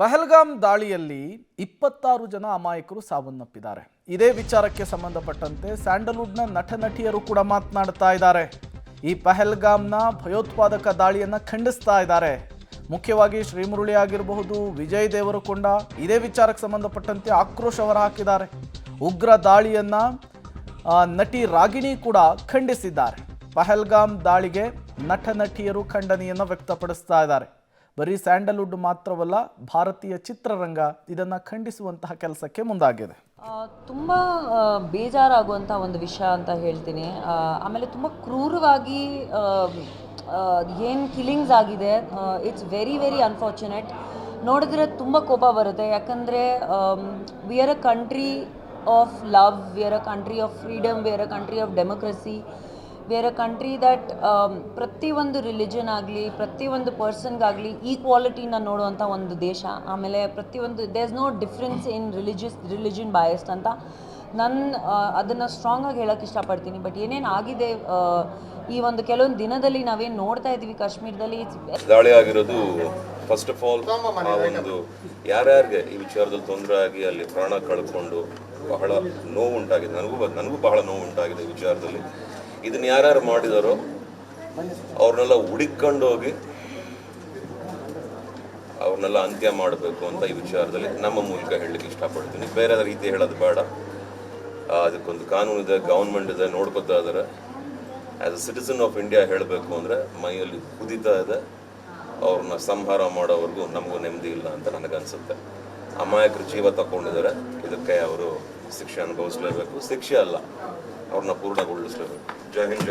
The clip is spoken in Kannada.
ಪಹಲ್ಗಾಮ್ ದಾಳಿಯಲ್ಲಿ 26 ಜನ ಅಮಾಯಕರು ಸಾವನ್ನಪ್ಪಿದ್ದಾರೆ. ಇದೇ ವಿಚಾರಕ್ಕೆ ಸಂಬಂಧಪಟ್ಟಂತೆ ಸ್ಯಾಂಡಲ್ವುಡ್ನ ನಟ ನಟಿಯರು ಕೂಡ ಮಾತನಾಡ್ತಾ ಇದ್ದಾರೆ. ಈ ಪಹಲ್ಗಾಮ್ನ ಭಯೋತ್ಪಾದಕ ದಾಳಿಯನ್ನು ಖಂಡಿಸ್ತಾ ಇದ್ದಾರೆ. ಮುಖ್ಯವಾಗಿ ಶ್ರೀಮುರಳಿ ಆಗಿರಬಹುದು, ವಿಜಯ್ ದೇವರಕೊಂಡ ಇದೇ ವಿಚಾರಕ್ಕೆ ಸಂಬಂಧಪಟ್ಟಂತೆ ಆಕ್ರೋಶ ಹೊರಹಾಕಿದ್ದಾರೆ. ಉಗ್ರ ದಾಳಿಯನ್ನ ನಟಿ ರಾಗಿಣಿ ಕೂಡ ಖಂಡಿಸಿದ್ದಾರೆ. ಪಹಲ್ಗಾಮ್ ದಾಳಿಗೆ ನಟ ನಟಿಯರು ಖಂಡನೆಯನ್ನು ವ್ಯಕ್ತಪಡಿಸ್ತಾ ಇದ್ದಾರೆ. ಬರೀ ಸ್ಯಾಂಡಲ್ವುಡ್ ಮಾತ್ರವಲ್ಲ, ಭಾರತೀಯ ಚಿತ್ರರಂಗ ಇದನ್ನು ಖಂಡಿಸುವಂತಹ ಕೆಲಸಕ್ಕೆ ಮುಂದಾಗಿದೆ. ತುಂಬ ಬೇಜಾರಾಗುವಂಥ ಒಂದು ವಿಷಯ ಅಂತ ಹೇಳ್ತೀನಿ. ಆಮೇಲೆ ತುಂಬ ಕ್ರೂರವಾಗಿ ಏನು ಕಿಲ್ಲಿಂಗ್ಸ್ ಆಗಿದೆ. It's very very unfortunate. ನೋಡಿದ್ರೆ ತುಂಬ ಕೋಪ ಬರುತ್ತೆ. ಯಾಕಂದರೆ we are a country of love, we are a country of freedom, we are a country of democracy, we are a country that ಪ್ರತಿಯೊಂದು ರಿಲಿಜನ್ ಆಗಲಿ, ಪ್ರತಿಯೊಂದು ಪರ್ಸನ್ಗಾಗಲಿ ಈಕ್ವಾಲಿಟಿನ ನೋಡುವಂಥ ಒಂದು ದೇಶ. ಆಮೇಲೆ ಪ್ರತಿಯೊಂದು there is no difference in religion biased ಅಂತ ಅದನ್ನು ಸ್ಟ್ರಾಂಗಾಗಿ ಹೇಳೋಕ್ಕೆ ಇಷ್ಟಪಡ್ತೀನಿ. ಬಟ್ ಏನೇನು ಆಗಿದೆ ಈ ಒಂದು ಕೆಲವೊಂದು ದಿನದಲ್ಲಿ ನಾವೇನು ನೋಡ್ತಾ ಇದ್ದೀವಿ ಕಾಶ್ಮೀರದಲ್ಲಿ, ದಾಳಿ ಆಗಿರೋದು ಫಸ್ಟ್ ಆಫ್ ಆಲ್ ಒಂದು ಯಾರ್ಯಾರಿಗೆ ಈ ವಿಚಾರದಲ್ಲಿ ತೊಂದರೆ ಆಗಿ ಅಲ್ಲಿ ಪ್ರಾಣ ಕಳ್ಕೊಂಡು ಬಹಳ ನೋವು ಉಂಟಾಗಿದೆ. ನನಗೂ ಬಹಳ ನೋವು ಉಂಟಾಗಿದೆ ಈ ವಿಚಾರದಲ್ಲಿ. ಇದನ್ನ ಯಾರ್ಯಾರು ಮಾಡಿದಾರೋ ಅವ್ರನ್ನೆಲ್ಲ ಹುಡುಕೊಂಡು ಹೋಗಿ ಅವ್ರನ್ನೆಲ್ಲ ಅಂತ್ಯ ಮಾಡಬೇಕು ಅಂತ ಈ ವಿಚಾರದಲ್ಲಿ ನಮ್ಮ ಮೂಲಕ ಹೇಳಲಿಕ್ಕೆ ಇಷ್ಟಪಡ್ತೀನಿ. ಬೇರೆ ರೀತಿ ಹೇಳೋದು ಬೇಡ. ಅದಕ್ಕೊಂದು ಕಾನೂನು ಇದೆ, ಗೌರ್ಮೆಂಟ್ ಇದೆ, ನೋಡ್ಕೊತಾ ಇದ್ದಾರೆ. As a citizen of India ಹೇಳಬೇಕು ಅಂದರೆ ಮೈಯಲ್ಲಿ ಕುದೀತಾ ಇದೆ. ಅವ್ರನ್ನ ಸಂಹಾರ ಮಾಡೋವರೆಗೂ ನಮಗೂ ನೆಮ್ಮದಿ ಇಲ್ಲ ಅಂತ ನನಗನ್ಸುತ್ತೆ. ಅಮಾಯಕರು ಜೀವ ತಗೊಂಡಿದ್ದಾರೆ. ಇದಕ್ಕೆ ಅವರು ಶಿಕ್ಷೆ ಅನುಭವಿಸಲೇಬೇಕು. ಶಿಕ್ಷೆ ಅಲ್ಲ, ಅವ್ರನ್ನ ಪೂರ್ಣಗೊಳಿಸಲೇಬೇಕು. ಜೈ ಹಿಂದ್.